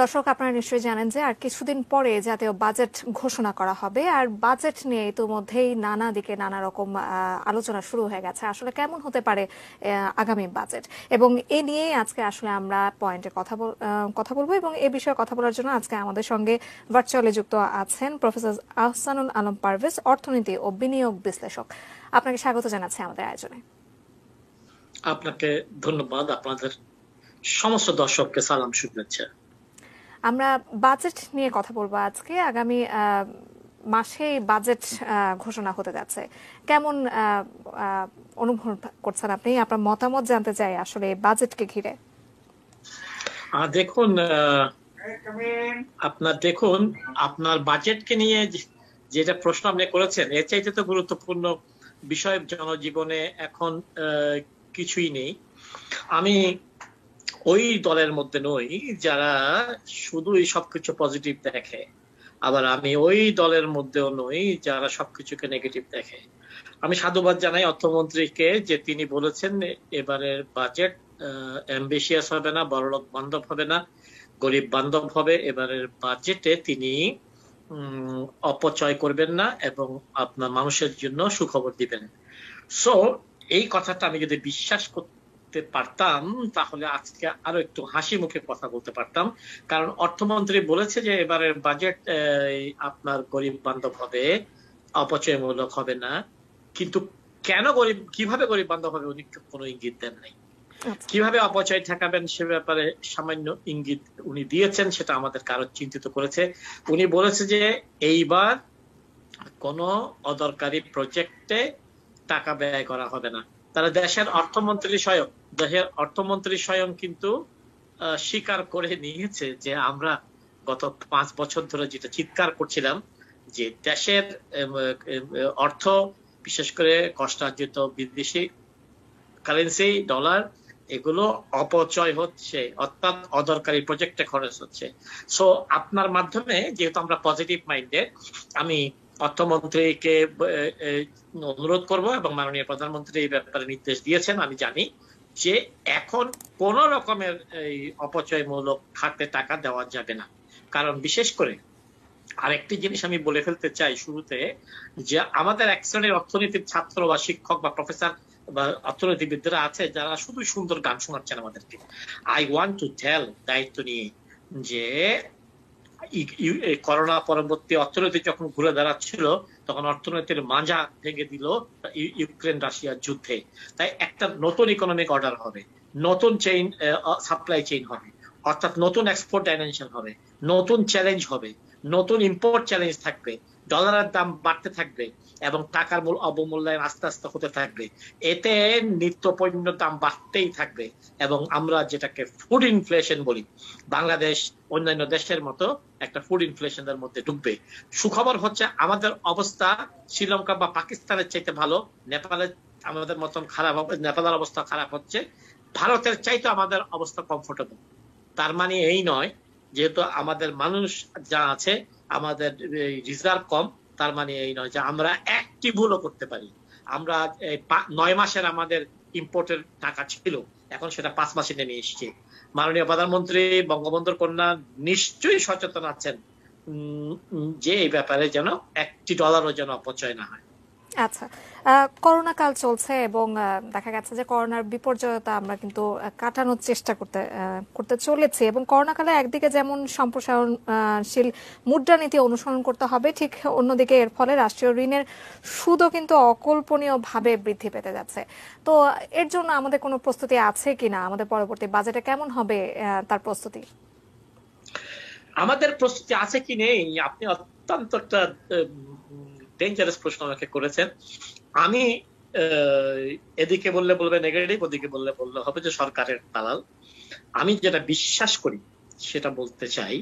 দর্শক, আপনারা নিশ্চয়ই জানেন যে আর কিছুদিন পরে জাতীয় বাজেট ঘোষণা করা হবে। আর বাজেট নিয়ে ইতিমধ্যেই নানা দিকে নানা রকম আলোচনা শুরু হয়ে গেছে। আসলে কেমন হতে পারে আগামী বাজেট, এবং এ নিয়েই আজকে আসলে আমরা পয়েন্টে কথা বলবো। এবং এ বিষয়ে কথা বলার জন্য আজকে আমাদের সঙ্গে ভার্চুয়ালি যুক্ত আছেন প্রফেসর আহসানুল আলম পারভেজ, অর্থনীতি ও বিনিয়োগ বিশ্লেষক। আপনাকে স্বাগত জানাচ্ছি আমাদের আয়োজনে। আপনাকে ধন্যবাদ। আপনাদের সমস্ত দর্শককে সালাম, শুভেচ্ছা। আমরা বাজেট নিয়ে কথা বলবো আজকে। আগামী মাসে বাজেট ঘোষণা হতে যাচ্ছে। কেমন অনুভব করছেন আপনি? আপনার মতামত জানতে চাই আসলে বাজেটকে ঘিরে। দেখুন, আপনার বাজেটকে নিয়ে যেটা প্রশ্ন আপনি করেছেন, এর চাইতে তো গুরুত্বপূর্ণ বিষয় জনজীবনে এখন কিছুই নেই। আমি ওই দলের মধ্যে নই যারা শুধুই সবকিছু পজিটিভ দেখে, আবার আমি ওই দলের মধ্যেও নই যারা সবকিছুকে নেগেটিভ দেখে। আমি সাধুবাদ জানাই অর্থমন্ত্রীকে যে তিনি বলেছেন এবারের বাজেট অ্যাম্বিশিয়াস হবে না, বড়লোক বান্ধব হবে না, গরিব বান্ধব হবে। এবারের বাজেটে তিনি অপচয় করবেন না এবং আপনার মানুষের জন্য সুখবর দিবেন। সো এই কথাটা আমি যদি বিশ্বাস করতে পারতাম তাহলে আজকে আরো একটু হাসি মুখে কথা বলতে পারতাম। কারণ অর্থমন্ত্রী বলেছে যে এবারের বাজেট আপনার গরিব বান্ধব হবে, অপচয়মূলক হবে না, কিন্তু কিভাবে গরিব বান্ধব হবে উনি কোনো ইঙ্গিত দেন নাই। কিভাবে অপচয় ঠেকাবেন সে ব্যাপারে সামান্য ইঙ্গিত উনি দিয়েছেন, সেটা আমাদের কারো চিন্তিত করেছে। উনি বলেছে যে এইবার কোন অদরকারি প্রজেক্টে টাকা ব্যয় করা হবে না। তারা দেশের অর্থমন্ত্রী স্বয়ং কিন্তু স্বীকার করে নিয়েছে যে আমরা গত 5 বছর ধরে যেটা চিৎকার করছিলাম যে দেশের অর্থ, বিশেষ করে কষ্টার্জিত বিদেশি কারেন্সি ডলার, এগুলো অপচয় হচ্ছে, অর্থাৎ অদরকারি প্রজেক্টে খরচ হচ্ছে। সো আপনার মাধ্যমে, যেহেতু আমরা পজিটিভ মাইন্ডেড, আমি অর্থমন্ত্রীকে অনুরোধ করব এবং মাননীয় প্রধানমন্ত্রী এই ব্যাপারে নির্দেশ দিয়েছেন, আমি জানি যে এখন কোন রকমের এই অপচয়মূলক খাতে টাকা দেওয়া যাবে না। কারণ বিশেষ করে আরেকটি জিনিস আমি বলে ফেলতে চাই শুরুতে, যে আমাদের এক শ্রেণীর অর্থনীতির ছাত্র বা শিক্ষক বা প্রফেসর বা অর্থনীতিবিদরা আছে যারা শুধু সুন্দর গান শোনাচ্ছেন আমাদেরকে। আই ওয়ান্ট টু টেল, দায়িত্ব নিয়ে, যে করোনা পরবর্তী অর্থনীতি যখন ঘুরে দাঁড়াচ্ছিল তখন অর্থনীতির মাজা ভেঙে দিল ইউক্রেন রাশিয়ার যুদ্ধে। তাই একটা নতুন ইকোনমিক অর্ডার হবে, নতুন সাপ্লাই চেইন হবে, অর্থাৎ নতুন এক্সপোর্ট ডাইমেনশন হবে, নতুন চ্যালেঞ্জ হবে, নতুন ইম্পোর্ট চ্যালেঞ্জ থাকবে, ডলারের দাম বাড়তে থাকবে এবং টাকার অবমূল্যায়ন আস্তে আস্তে হতে থাকবে। এতে নিত্য পণ্যের দাম বাড়তেই থাকবে এবং আমরা যেটাকে ফুড ইনফ্লেশন বলি, বাংলাদেশ অন্যান্য দেশের মতো একটা ফুড ইনফ্লেশনের মধ্যে ঢুকবে। সুখবর হচ্ছে আমাদের অবস্থা শ্রীলঙ্কা বা পাকিস্তানের চাইতে ভালো, নেপালের আমাদের মতন খারাপ, নেপালের অবস্থা খারাপ হচ্ছে, ভারতের চাইতে আমাদের অবস্থা কমফোর্টেবল। তার মানে এই নয় যেহেতু আমাদের মানুষ যা আছে, আমাদের রিজার্ভ কম, তার মানে এই নয় যে আমরা একটি ভুলও করতে পারি। আমরা 9 মাসের আমাদের ইম্পোর্টের টাকা ছিল, এখন সেটা 5 মাসে নেমে এসছে। মাননীয় প্রধানমন্ত্রী বঙ্গবন্ধুর কন্যা নিশ্চয়ই সচেতন আছেন যে এই ব্যাপারে যেন একটি ডলারও যেন অপচয় না হয়। আচ্ছা, করোনা কাল চলছে এবং দেখা গেছে যে করোনার বিপর্যয়তা আমরা কিন্তু কাটানোর চেষ্টা করতে চলেছি, এবং করোনা কালে একদিকে যেমন সম্প্রসারণশীল মুদ্রানীতি অনুসরণ করতে হবে, ঠিক অন্যদিকে এর ফলে রাষ্ট্রীয় ঋণের সুদও কিন্তু অকল্পনীয়ভাবে বৃদ্ধি পেতে যাচ্ছে। তো এর জন্য আমাদের কোনো প্রস্তুতি আছে কিনা? আমাদের পরবর্তী বাজেটে কেমন হবে তার প্রস্তুতি? আমাদের প্রস্তুতি আছে কি নেই, আপনি অত্যন্ত একটা ডেঞ্জারাস প্রশ্ন আমাকে করেছেন। আমি এদিকে বললে বলবে নেগেটিভ, ওদিকে বললে হবে যে সরকারের দালাল। আমি যেটা বিশ্বাস করি সেটা বলতে চাই।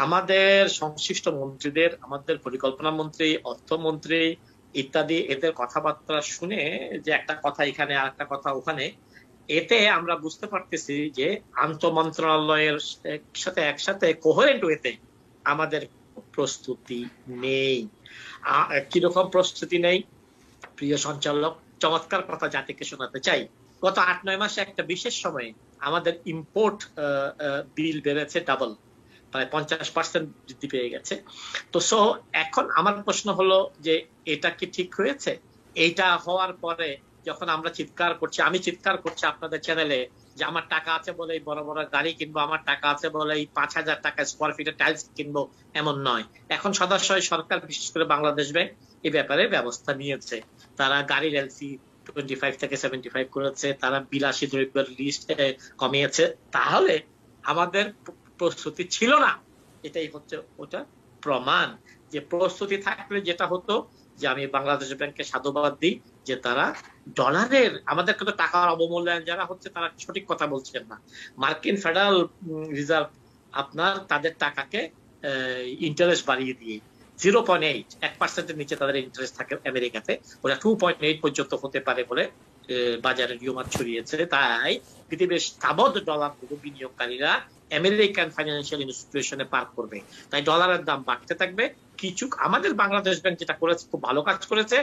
আমাদের সংশ্লিষ্ট মন্ত্রীদের, আমাদের পরিকল্পনা মন্ত্রী, অর্থমন্ত্রী ইত্যাদি, এদের কথাবার্তা শুনে, যে একটা কথা এখানে আর একটা কথা ওখানে, এতে আমরা বুঝতে পারতেছি যে আন্তঃমন্ত্রণালয়ের সাথে একসাথে কোহেরেন্ট ওয়েতে আমাদের প্রস্তুতি নেই। কিরকম প্রস্তুতি নেই, প্রিয় সঞ্চালক, চমৎকার কথা জাতিকে শোনাতে চাই। গত 8-9 মাসে একটা বিশেষ সময়ে আমাদের ইম্পোর্ট বিল বেড়েছে ডাবল, প্রায় 50% বৃদ্ধি পেয়ে গেছে। তো সো এখন আমার প্রশ্ন হলো যে এটা কি ঠিক হয়েছে? এইটা হওয়ার পরে যখন আমরা চিৎকার করছি, আমি চিৎকার করছি আপনাদের চ্যানেলে যে আমার টাকা আছে বলে বড় বড় গাড়ি কিনবো, আমার টাকা আছে বলে 5,000 টাকা স্কোয়ার ফিটের টাইলস কিনবো, এমন নয়। এখন সদাশয় সরকার, বিশেষ করে বাংলাদেশ ব্যাংক, এই ব্যাপারে ব্যবস্থা নিয়েছে। তারা গাড়ির এলসি 25 থেকে 75 করেছে, তারা বিলাসী দ্রব্যের লিস্ট কমিয়েছে। তাহলে আমাদের প্রস্তুতি ছিল না, এটাই হচ্ছে ওটা প্রমাণ। যে প্রস্তুতি থাকলে যেটা হতো, যে আমি বাংলাদেশ ব্যাংককে সাধুবাদ দিই যে তারা ডলারের, আমাদের কিন্তু টাকার অবমূল্যায়ন যারা হচ্ছে তারা সঠিক কথা বলছেন না। মার্কিন ফেডারেল রিজার্ভ আপনার তাদের টাকাকে ইন্টারেস্ট বাড়িয়ে দিয়ে 0.8, 1%-এর নিচে তাদের ইন্টারেস্ট থাকে আমেরিকাতে, ওরা 2.8 পর্যন্ত হতে পারে বলে বাজারে রিউমার ছড়িয়েছে। তাই পৃথিবীর স্থাবর ডলার বিনিয়োগকারীরা আমেরিকান ফাইন্যান্সিয়াল ইনস্টিটিউশনে পার্ক করবে। তাই ডলারের দাম বাড়তে থাকবে। কিছু আমাদের বাংলাদেশ ব্যাংক যেটা করেছে, খুব ভালো কাজ করেছে,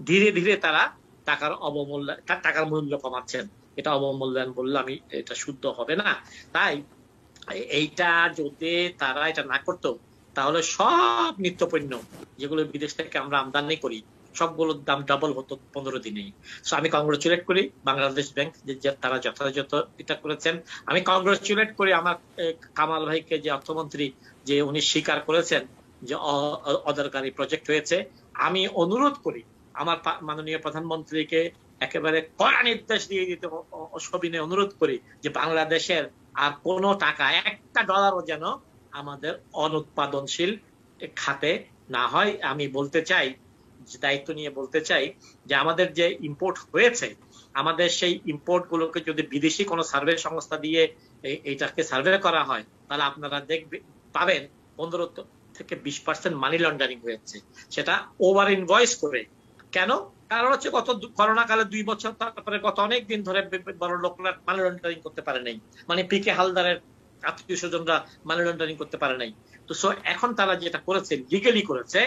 ধীরে ধীরে তারা টাকার মূল্য কমাচ্ছেন। এটা অবমূল্যায়ন বললে আমি এটা শুদ্ধ হবে না। তাই এইটা যদি তারা এটা না করতো, তাহলে সব নিত্যপণ্য যেগুলো বিদেশ থেকে আমরা আমদানি করি সবগুলোর দাম ডাবল হতো 15 দিনেই। সো আমি কংগ্রেচুলেট করি বাংলাদেশ ব্যাংক যে তারা যথাযথ এটা করেছেন। আমি কংগ্রেচুলেট করি আমার কামাল ভাইকে, যে অর্থমন্ত্রী, যে উনি স্বীকার করেছেন যে অদরকারি প্রজেক্ট হয়েছে। আমি অনুরোধ করি আমার মাননীয় প্রধানমন্ত্রীকে একেবারে কড়া নির্দেশ দিয়ে দিতে, সবিনয়ে অনুরোধ করি যে বাংলাদেশের আর কোনো টাকা, একটা ডলারও যেন আমাদের অনুৎপাদনশীল খাতে না হয়। আমি বলতে চাই, দায়িত্ব নিয়ে বলতে চাই, যে আমাদের যে ইম্পোর্ট হয়েছে, আমাদের সেই ইম্পোর্ট গুলোকে যদি বিদেশি কোনো সার্ভে সংস্থা দিয়ে এইটাকে সার্ভে করা হয়, তাহলে আপনারা পাবেন 15 থেকে 20% মানি লন্ডারিং হয়েছে। সেটা ওভার ইনভয়েস করে। কেন? কারণ হচ্ছে গত করোনা কালে 2 বছর, তারপরে গত অনেক দিন ধরে বড় লোকরা মানি লন্ডারিং করতে পারে নাই, মানে পিকে হালদারের আত্মীয় স্বজনরা মানি লন্ডারিং করতে পারে নাই। তো সো এখন তারা যেটা করেছে, লিগালি করেছে।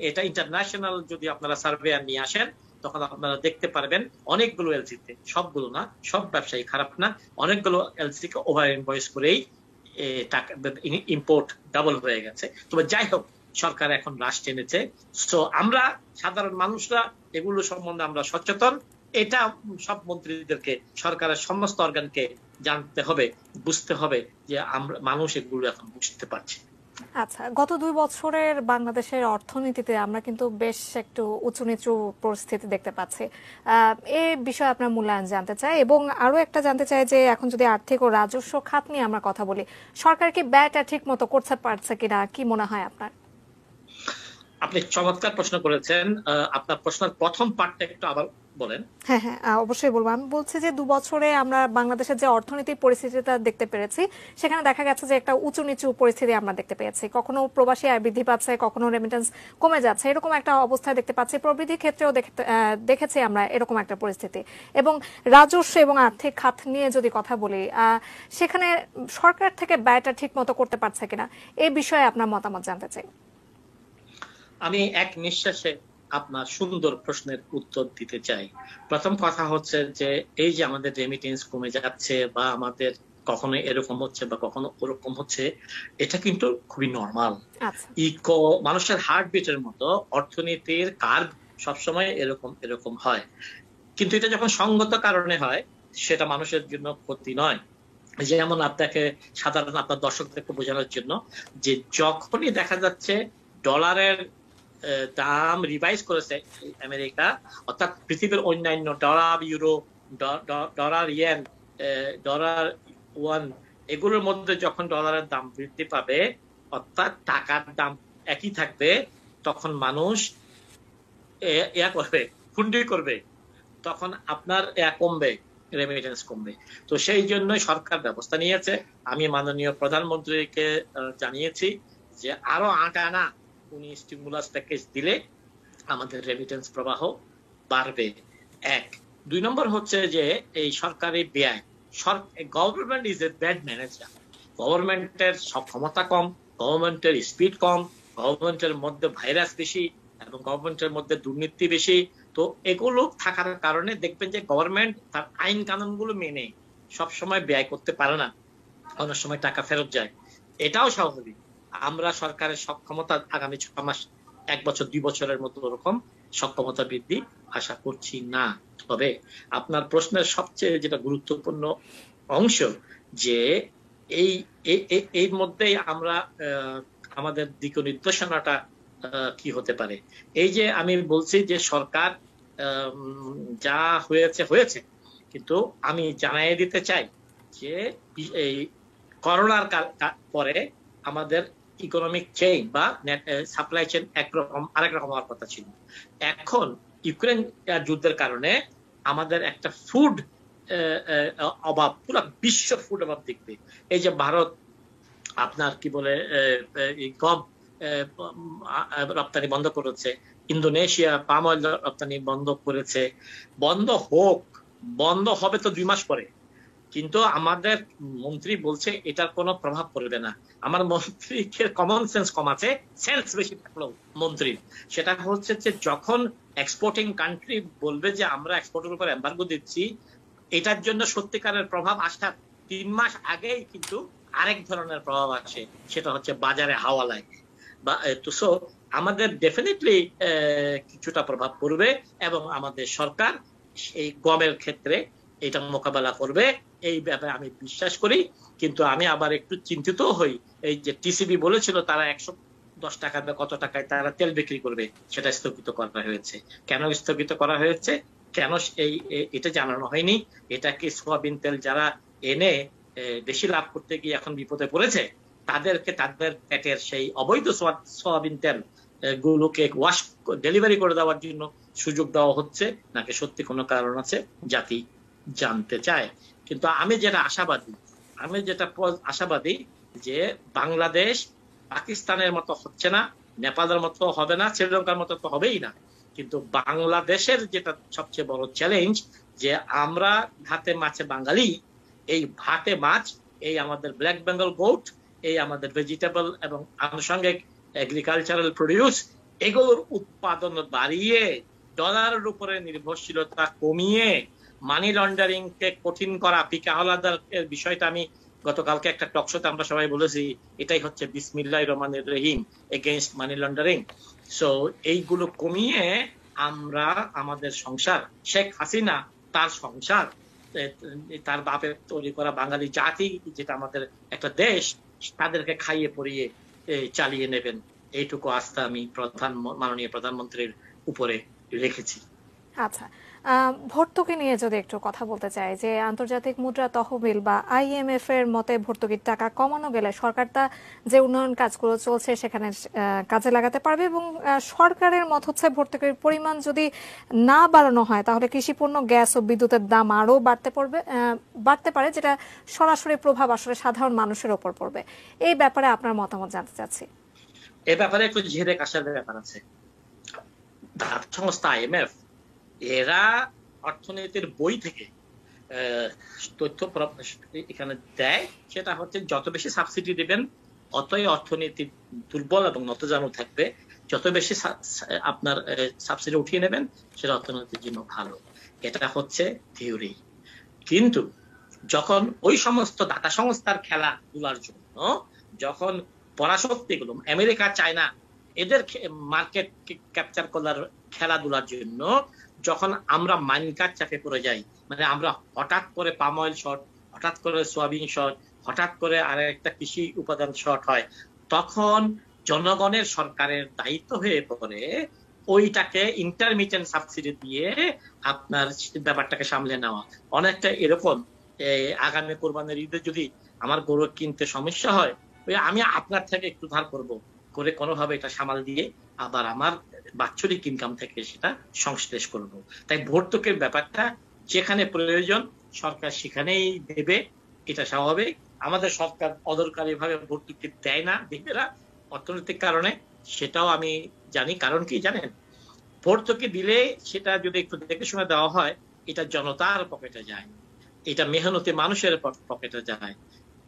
এটা ইন্টারন্যাশনাল যদি আপনারা সার্ভে নিয়ে আসেন, তখন আপনারা দেখতে পারবেন অনেকগুলো এলসিতে, সবগুলো না, সব ব্যবসায়ী খারাপ না, অনেকগুলো এলসি কে ওভার ইনভয়েস করেই টাকা ইম্পোর্ট ডাবল হয়ে গেছে। তবে যাই হোক, সরকার এখন রাশ টেনেছে। তো আমরা সাধারণ মানুষরা এগুলো সম্বন্ধে আমরা সচেতন। এটা সব মন্ত্রীদেরকে, সরকারের সমস্ত অর্গানকে জানতে হবে, বুঝতে হবে যে আমরা মানুষ এগুলো এখন বুঝতে পারছি। আচ্ছা, গত 2 বছরের বাংলাদেশের অর্থনীতিতে আমরা কিন্তু বেশ একটু উঁচু নিচু পরিস্থিতি দেখতে পাচ্ছি। এই বিষয়ে আপনার মূল্যায়ন জানতে চাই, এবং আরো একটা জানতে চাই যে এখন যদি আর্থিক ও রাজস্ব খাত নিয়ে আমরা কথা বলি, সরকার কি ব্যয়টা ঠিক মতো করতে পারছে কিনা, কি মনে হয় আপনার? আপনি চমৎকার প্রশ্ন করেছেন। আপনার প্রশ্নের প্রথম পার্টটা একটু আবার বলেন। হ্যাঁ হ্যাঁ, অবশ্যই বলবো। আমি বলছি যে 2 বছরে আমরা বাংলাদেশের যে অর্থনৈতিক পরিস্থিতিটা দেখতে পেরেছি, সেখানে দেখা গেছে যে একটা উঁচু নিচু পরিস্থিতি আমরা দেখতে পেয়েছি। কখনো প্রবাসী আয় বৃদ্ধি পাচ্ছে, কখনো রেমিটেন্স কমে যাচ্ছে, এরকম একটা অবস্থায় দেখতে পাচ্ছি। প্রবৃদ্ধির ক্ষেত্রেও দেখেছি আমরা এরকম একটা পরিস্থিতি। এবং রাজস্ব এবং আর্থিক খাত নিয়ে যদি কথা বলি, সেখানে সরকার থেকে ব্যয়টা ঠিক মতো করতে পারছে কিনা, এই বিষয়ে আপনার মতামত জানতে চাই। আমি এক নিঃশ্বাসে আপনার সুন্দর প্রশ্নের উত্তর দিতে চাই। প্রথম কথা হচ্ছে যে এই যে আমাদের রেমিটেন্স কমে যাচ্ছে, বা আমাদের কখনো এরকম হচ্ছে বা কখনো ওরকম হচ্ছে, এটা কিন্তু খুবই নর্মাল। মানুষের হার্টবিটের মতো অর্থনীতির কার্ভ সবসময় এরকম এরকম হয়। কিন্তু এটা যখন সঙ্গত কারণে হয়, সেটা মানুষের জন্য ক্ষতি নয়। যেমন আপনাকে সাধারণ আপনার দর্শকদেরকে বোঝানোর জন্য, যে যখনই দেখা যাচ্ছে ডলারের দাম রিভাইজ করেছে আমেরিকা, অর্থাৎ পৃথিবীর অন্যান্য dollar, euro, dollar yen, dollar one, এগুলোর মধ্যে যখন ডলারের দাম বৃদ্ধি পাবে, অর্থাৎ টাকার দাম একই থাকবে, তখন মানুষ করবে, হুন্ডি করবে, তখন আপনার কমবে, রেমিটেন্স কমবে। তো সেই জন্যই সরকার ব্যবস্থা নিয়েছে। আমি মাননীয় প্রধানমন্ত্রীকে জানিয়েছি যে আরো 8 আনা উনি স্টিমুলাস প্যাকেজ দিলে আমাদের রেমিটেন্স প্রবাহ বাড়বে। 1। 2 নম্বর হচ্ছে যে এই সরকারি ব্যয়, government is a bad manager. গভর্নমেন্টের ক্ষমতা কম, গভর্নমেন্টের স্পিড কম, গভর্নমেন্টের মধ্যে ভাইরাস বেশি, এবং গভর্নমেন্টের মধ্যে দুর্নীতি বেশি। তো এগুলো থাকার কারণে দেখবেন যে গভর্নমেন্ট তার আইন কানুন গুলো মেনে সবসময় ব্যয় করতে পারে না, অনেক সময় টাকা ফেরত যায়। এটাও স্বাভাবিক। আমরা সরকারের সক্ষমতা আগামী 6 মাস, 1 বছর 2 বছরের মতো ওরকম সক্ষমতা বৃদ্ধি আশা করছি না। তবে আপনার প্রশ্নের সবচেয়ে যেটা গুরুত্বপূর্ণ অংশ, যে এই এর মধ্যেই আমরা আমাদের দিক নির্দেশনাটা কি হতে পারে। এই যে আমি বলছি যে সরকার যা হয়েছে হয়েছে, কিন্তু আমি জানাই দিতে চাই যে এই করোনার পরে আমাদের ইকোনমিক চেইন বা সাপ্লাই চেইন একরকম আরেক রকম হওয়ার কথা ছিল। এখন ইউক্রেন যুদ্ধের কারণে আমাদের একটা ফুড অভাব, পুরো বিশ্ব ফুড অভাব দেখবে। এই যে ভারত আপনার কি বলে গম রপ্তানি বন্ধ করেছে, ইন্দোনেশিয়া পাম অয়েল রপ্তানি বন্ধ করেছে। বন্ধ হোক, বন্ধ হবে তো 2 মাস পরে, কিন্তু আমাদের মন্ত্রী বলছে এটার কোনো প্রভাব পড়বে না। আমার মন্ত্রীকে কমন সেন্স কম আছে, সেন্স বেশি থাকলো মন্ত্রীর। সেটা হচ্ছে যে যখন এক্সপোর্টিং কান্ট্রি বলবে যে আমরা এক্সপোর্টের উপর এম্বার্গো দিচ্ছি, এটার জন্য সত্যিকারের প্রভাব আসার 3 মাস আগেই কিন্তু আরেক ধরনের প্রভাব আসে, সেটা হচ্ছে বাজারে হাওয়া লাগে। বা তো আমাদের ডেফিনেটলি কিছুটা প্রভাব পড়বে, এবং আমাদের সরকার এই গমের ক্ষেত্রে এটা মোকাবেলা করবে, এই ব্যাপারে আমি বিশ্বাস করি। কিন্তু আমি আবার একটু চিন্তিত হই, এই যে টিসিবি বলেছিল তারা 110 টাকা বা কত টাকায় তারা তেল বিক্রি করবে, সেটা স্থগিত করা হয়েছে। কেন স্থগিত করা হয়েছে, কেন এটা জানানো হয়নি? এটা কি সোয়াবিন তেল যারা এনে বেশি লাভ করতে গিয়ে এখন বিপদে পড়েছে, তাদেরকে তাদের পেটের সেই অবৈধ সোয়াবিন তেল গুলোকে ওয়াশ ডেলিভারি করে দেওয়ার জন্য সুযোগ দেওয়া হচ্ছে, নাকি সত্যি কোনো কারণ আছে জাতি জানতে চায়। কিন্তু আমি যেটা আশাবাদী যে বাংলাদেশ পাকিস্তানের মতো হচ্ছে না, নেপালের মতো হবে না, শ্রীলঙ্কার মতো তো হবেই না। কিন্তু বাংলাদেশের যেটা সবচেয়ে বড় চ্যালেঞ্জ, যে আমরা ভাতে মাছে বাঙালি, এই ভাতে মাছ, এই আমাদের ব্ল্যাক বেঙ্গল গোট, এই আমাদের ভেজিটেবল এবং আনুষঙ্গিক এগ্রিকালচারাল প্রডিউস, এগুলোর উৎপাদন বাড়িয়ে ডলারের উপরে নির্ভরশীলতা কমিয়ে মানি লন্ডারিং কে কঠিন করা। পিকে হাওলাদার বিষয়টা আমি গতকালকে একটা টকশোতে আমরা সবাই বলেছি, এটাই হচ্ছে বিসমিল্লাহির রহমানির রহিম এগেইনস্ট মানি লন্ডারিং। সো এইগুলো কমিয়ে আমরা আমাদের সংসার, শেখ হাসিনা তার সংসার, তার বাপের তৈরি করা বাঙালি জাতি, যেটা আমাদের একটা দেশ, তাদেরকে খাইয়ে পরিয়ে চালিয়ে নেবেন, এইটুকু আস্থা আমি মাননীয় প্রধানমন্ত্রীর উপরে রেখেছি। আচ্ছা, ভর্তুকি নিয়ে যদি একটু কথা বলতে চাই, যে আন্তর্জাতিক মুদ্রা তহবিল বা আইএমএফ এর মতে ভর্তুকির টাকা কমানো গেলে সরকার তা যে উন্নয়ন কাজগুলো চলছে সেখানে কাজে লাগাতে পারবে, এবং সরকারের মত হচ্ছে ভর্তুকির পরিমাণ যদি না বাড়ানো হয় তাহলে কৃষিপণ্য, গ্যাস ও বিদ্যুতের দাম আরও বাড়তে পারে, যেটা সরাসরি প্রভাব আসলে সাধারণ মানুষের ওপর পড়বে। এই ব্যাপারে আপনার মতামত জানতে চাচ্ছি। এ ব্যাপারে একটু ঝেড়ে কাশার ব্যাপার আছে। সংস্থা আইএমএফ এরা অর্থনীতির বই থেকে তথ্য এখানে দেয়, সেটা হচ্ছে যত বেশি সাবসিডি দিবেন অতই অর্থনীতি দুর্বল এবং নতজানু থাকবে, যত বেশি আপনার সাবসিডি উঠিয়ে নেবেন সেটা অর্থনীতির জন্য ভালো। এটা হচ্ছে থিওরি। কিন্তু যখন ওই সমস্ত দাতা সংস্থার খেলাধুলার জন্য, যখন পরাশক্তিগুলো আমেরিকা, চায়না, এদের মার্কেট ক্যাপচার করার খেলাধুলার জন্য যখন আমরা মাইনকার চাপে পড়ে যাই, মানে আমরা হঠাৎ করে পাম অয়েল শর্ট, হঠাৎ করে সোয়াবিন শর্ট, হঠাৎ করে আরেকটা কৃষি উপাদান শর্ট হয়, তখন জনগণের সরকারের দায়িত্ব হয়ে পড়ে ওইটাকে ইন্টারমিডিয়েন্ট সাবসিডি দিয়ে আপনার ব্যাপারটাকে সামলে নেওয়া। অনেকটা এরকম, আগামী কোরবানির ঈদে যদি আমার গরু কিনতে সমস্যা হয়, আমি আপনার থেকে একটু ধার করবো, করে কোনোভাবে এটা সামাল দিয়ে আবার আমার বাৎসরিক ইনকাম থেকে সেটা সংশ্লেষ করব। তাই ভর্তুকির ব্যাপারটা যেখানে প্রয়োজন সরকার সেখানেই দেবে, এটা স্বাভাবিক। আমাদের সরকার অদরকারি ভাবে ভর্তুকি দেয় না, দেবে না অর্থনৈতিক কারণে, সেটাও আমি জানি। কারণ কি জানেন, ভর্তুকি দিলে সেটা যদি একটু দেখে শুনে দেওয়া হয়, এটা জনতার পকেটে যায়, এটা মেহনতি মানুষের পকেটে যায়,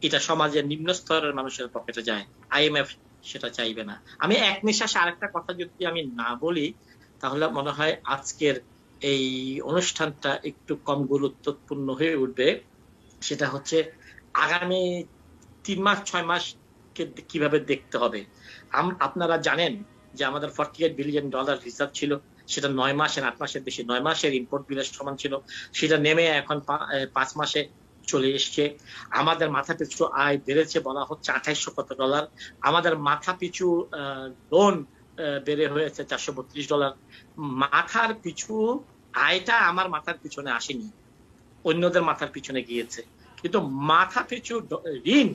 এটা সমাজের নিম্ন স্তরের মানুষের পকেটে যায়। আইএমএফ সেটা চাইবে না। আমি এক নিঃশ্বাসে আরেকটা কথা যদি আমি না বলি, তাহলে মনে হয় আজকের এই অনুষ্ঠানটা একটু কম গুরুত্বপূর্ণ হয়ে উঠবে। সেটা হচ্ছে আগামী 3 মাস 6 মাস কিভাবে দেখতে হবে। আপনারা জানেন যে আমাদের $48 বিলিয়ন রিজার্ভ ছিল, সেটা 9 মাসের 8 মাসের বেশি, 9 মাসের ইম্পোর্ট বিলের সমান ছিল, সেটা নেমে এখন 5 মাসে চলে এসছে। আমাদের মাথা পিছু আয় বেড়েছে বলা হচ্ছে $2800 আমাদের মাথা পিছু লোন বেড়ে হয়েছে $432। মাথার পিছু আয়টা আমার মাথার পিছনে আসেনি, অন্যদের মাথার পিছনে গিয়েছে, কিন্তু মাথা পিছু ঋণ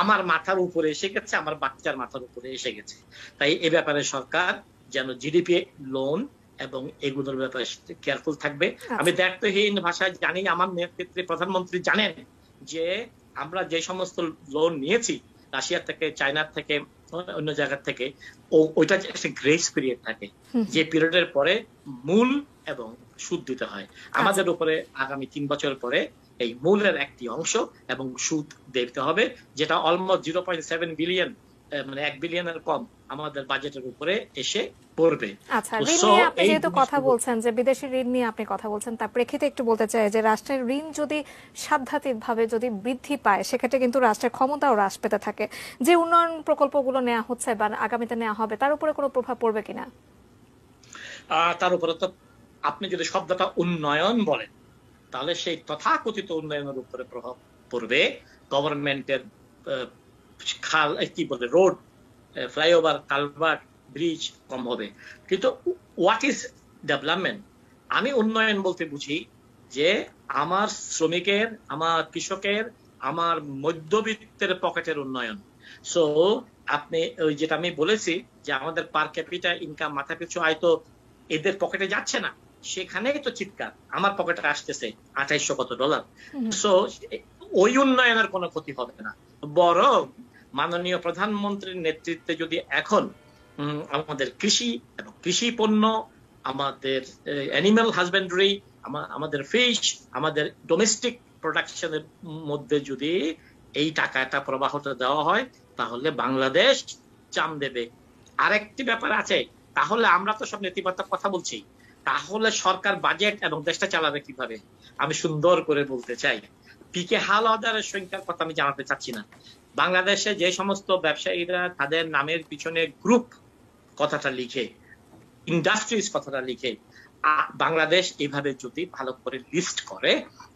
আমার মাথার উপরে এসে গেছে, আমার বাচ্চার মাথার উপরে এসে গেছে। তাই এ ব্যাপারে সরকার যেন জিডিপি লোন এবং এগুলোর ব্যাপারে কেয়ারফুল থাকবে। আমি দায়িত্বহীন ভাষায় জানি, আমার নেতৃত্বে প্রধানমন্ত্রী জানেন যে আমরা যে সমস্ত লোন নিয়েছি রাশিয়া থেকে, চায়না থেকে, অন্য জায়গা থেকে, ওইটা একটা গ্রেস পিরিয়ড থাকে, যে পিরিয়ডের পরে মূল এবং সুদ দিতে হয়। আমাদের উপরে আগামী 3 বছর পরে এই মূলের একটি অংশ এবং সুদ দিতে হবে, যেটা অলমোস্ট 0.7 বিলিয়ন, মানে 1 বিলিয়নের কম আমাদের বাজেটের উপরে এসে পড়বে। আচ্ছা, ঋণ নিয়ে আপনি যেহেতু কথা বলছেন, যে বিদেশি ঋণ নিয়ে আপনি কথা বলছেন, তার প্রেক্ষিতে একটু বলতে চাই যে রাষ্ট্রের ঋণ যদি সাধ্যাত্মিকভাবে যদি বৃদ্ধি পায়, সেক্ষেত্রে কিন্তু রাষ্ট্রের ক্ষমতাও হ্রাস পেতে থাকে। যে উন্নয়ন প্রকল্পগুলো নেওয়া হচ্ছে বা আগামীতে নেওয়া হবে, তার উপরে কোনো প্রভাব পড়বে কিনা? তার উপরে তো আপনি যদি শব্দটা উন্নয়ন বলেন, তাহলে সেই তথাকথিত উন্নয়নের উপরে প্রভাব পড়বে। গভর্নমেন্টের খাল, কি বলে, রোড, ফ্লাইওভার, কালভার্ট, ব্রিজ কম হবে। কিন্তু হোয়াট ইজ ডেভেলপমেন্ট? আমি উন্নয়ন বলতে বুঝি যে আমার শ্রমিকের, আমার কৃষকের, আমার মধ্যবিত্তের পকেটের উন্নয়ন। সো আপনি ওই যেটা আমি বলেছি যে আমাদের পার ক্যাপিটা ইনকাম, মাথা পিছু আয় তো এদের পকেটে যাচ্ছে না, সেখানেই তো চিৎকার আমার পকেটে আসতেছে $2800। সো ওই উন্নয়নের কোনো ক্ষতি হবে না, বরং মাননীয় প্রধানমন্ত্রীর নেতৃত্বে যদি এখন আমাদের কৃষি এবং কৃষি পণ্য, আমাদের অ্যানিমাল হাজবেন্ডারি, আমাদের ফিশ, আমাদের ডোমেস্টিক প্রোডাকশনের মধ্যে যদি এই টাকাটা প্রবাহটা দেওয়া হয়, তাহলে বাংলাদেশ চাম দেবে। আরেকটি ব্যাপার আছে, তাহলে আমরা তো সব নেতিবাচক কথা বলছি, তাহলে সরকার বাজেট এবং দেশটা চালাবে কিভাবে? আমি সুন্দর করে বলতে চাই, পিকে হাওলাদারের সংখ্যার কথা আমি জানাতে চাচ্ছি না। বাংলাদেশে যে সমস্ত ব্যবসায়ীরা তাদের নামের পিছনে গ্রুপ কথাটা লিখে, ইন্ডাস্ট্রিজ কথাটা লিখে, বাংলাদেশ এইভাবে যদি ভালো করে লিস্ট করে,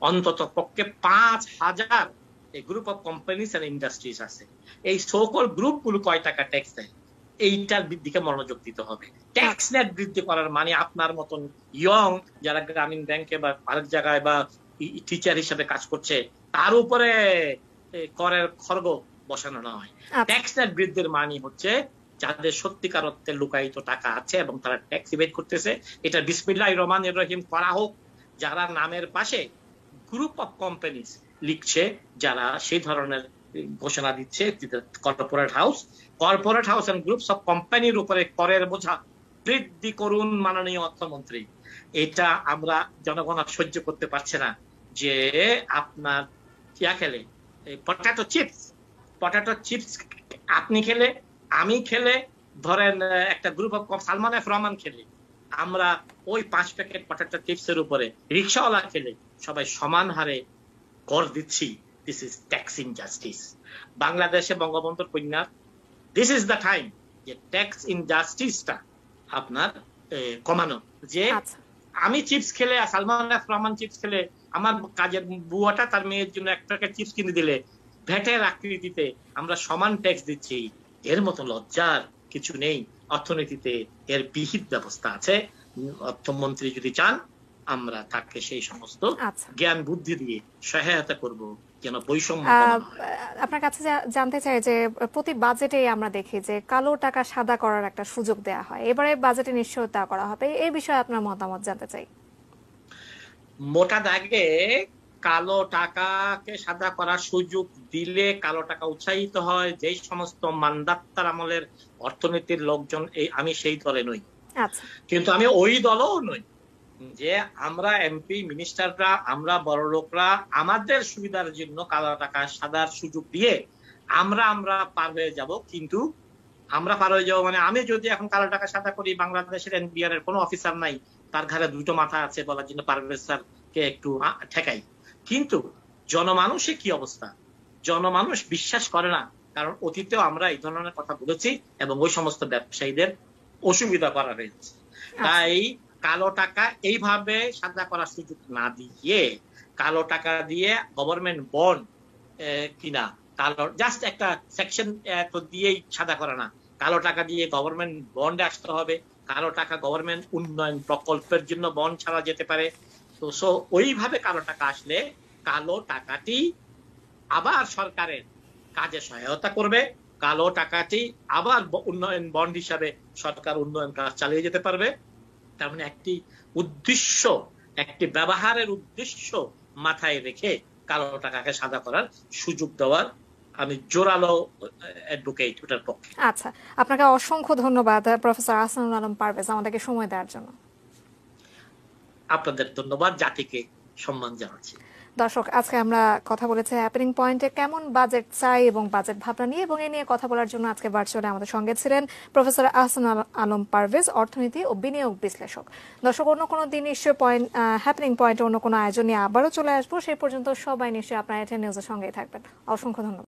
অন্তত পক্ষে 5000 group of companies and industries আছে। এই সকল গ্রুপগুলো কয় টাকা ট্যাক্স দেয়, এইটার দিকে মনোযোগ দিতে হবে। ট্যাক্স নেট বৃদ্ধি করার মানে আপনার মতন ইয়ং যারা গ্রামীণ ব্যাংকে বা আরেক জায়গায় বা টিচার হিসেবে কাজ করছে, তার উপরে করের খড়গ বসানো নয়। ট্যাক্স নেট বৃদ্ধির মানে হচ্ছে যাদের সত্যিকার অর্থে লুকায়িত টাকা আছে এবং তারা ট্যাক্স ইভেড করতেছে, এটা বিসমিল্লাহির রহমানির রহিম করা হোক। যারা নামের পাশে গ্রুপ অফ কোম্পানিজ লিখছে, যারা সেই ধরনের ঘোষণা দিচ্ছে, corporate house and groups of কোম্পানির উপরে করের বোঝা বৃদ্ধি করুন মাননীয় অর্থমন্ত্রী। এটা আমরা জনগণ সহ্য করতে পারছে না। যে আপনার খেলে পটাটো চিপস আপনি খেলে, আমি খেলে, ধরেন একটা group of Salman F Rahman খেলে, আমরা ওই 5 প্যাকেট পটাটো চিপসের উপরে রিক্সাওয়ালা খেলে সবাই সমান হারে কর দিচ্ছি। This is tax injustice. বাংলাদেশে বঙ্গবন্ধুর কন্যা, দিস ইজ দ্য টাইম যে ট্যাক্স ইনজাস্টিসটা আপনার কমানো। যে আমি চিপস খেলে, সালমান এফ রহমান চিপস খেলে, আমার কাজের বুয়াটা তার মেয়ের জন্য 1 প্যাকেট চিপস কিনে দিলে ভ্যাটের আকৃতিতে আমরা সমান ট্যাক্স দিচ্ছি। এর মতো লজ্জার কিছু নেই। অর্থনীতিতে এর বিহিত ব্যবস্থা আছে। অর্থমন্ত্রী যদি চান, আমরা তাকে সেই সমস্ত জ্ঞান বুদ্ধি দিয়ে সহায়তা করব যেন বৈষম্য। আপনার কাছে জানতে চাই যে প্রতি বাজেটে আমরা দেখি যে কালো টাকা সাদা করার একটা সুযোগ দেওয়া হয়, এবারে বাজেটে নিশ্চয়তা করা হবে, এই বিষয়ে আপনার মতামত জানতে চাই। মোটা দাগে কালো টাকাকে সাদা করার সুযোগ দিলে কালো টাকা উৎসাহিত হয়। যেই সমস্ত মান্দাত্তার আমলের অর্থনীতির লোকজন, আমি সেই দলে নই, কিন্তু আমি ওই দলও নই যে আমরা এমপি মিনিস্টাররা, আমরা বড় লোকরা আমাদের সুবিধার জন্য কালো টাকা সাদার সুযোগ দিয়ে আমরা পার হয়ে যাব। কিন্তু আমরা পার হয়ে যাবো মানে, আমি যদি এখন কালো টাকা সাদা করি, বাংলাদেশের এনবিআর এর কোনো অফিসার নাই, তার ঘাড়ে 2টো মাথা আছে বলার জন্য পারভেজ স্যারকে একটু ঠেকাই। কিন্তু জনমানুষে কি অবস্থা? জনমানুষ বিশ্বাস করে না কারণ অতীতেও আমরা এই ধরনের কথা বলেছি এবং ওই সমস্ত ব্যবসায়ীদের অসুবিধা করা হয়েছে। তাই কালো টাকা এইভাবে সাদা করার সুযোগ না দিয়ে কালো টাকা দিয়ে গভর্নমেন্ট বন্ড কিনা, কালো জাস্ট একটা সেকশন তো দিয়েই সাদা করা না, কালো টাকা দিয়ে গভর্নমেন্ট বন্ডে আসতে হবে। কালো টাকা গভর্নমেন্ট উন্নয়ন প্রকল্পের জন্য বন্ড ছাড়া যেতে পারে। তো ওইভাবে কালো টাকা আসলে কালো টাকাটি আবার সরকারের কাজে সহায়তা করবে, কালো টাকাটি আবার উন্নয়ন বন্ড হিসাবে সরকার উন্নয়ন কাজ চালিয়ে যেতে পারবে। তার মানে একটি উদ্দেশ্য, একটি ব্যবহারের উদ্দেশ্য মাথায় রেখে কালো টাকাকে সাদা করার সুযোগ দেওয়ার আমি জোরালো অ্যাডভোকেট ওটার পক্ষে। আচ্ছা, আপনাকে অসংখ্য ধন্যবাদ প্রফেসর আহসানুল আলম পারভেজ আমাদেরকে সময় দেওয়ার জন্য। আপনাদের ধন্যবাদ, জাতিকে সম্মান জানাচ্ছি। দর্শক, আজকে আমরা কথা বলেছি হ্যাপেনিং পয়েন্টে কেমন বাজেট চাই এবং বাজেট ভাবনা নিয়ে, এবং এ নিয়ে কথা বলার জন্য আজকে ভার্চুয়ালি আমাদের সঙ্গে ছিলেন প্রফেসর আহসানুল আলম পারভেজ, অর্থনীতি ও বিনিয়োগ বিশ্লেষক। দর্শক, অন্য কোনো দিন নিশ্চয়ই হ্যাপেনিং পয়েন্টে অন্য কোনো আয়োজন নিয়ে আবারও চলে আসবো। সেই পর্যন্ত সবাই নিশ্চয়ই আপনারা এটা নিউজের সঙ্গেই থাকবেন। অসংখ্য ধন্যবাদ।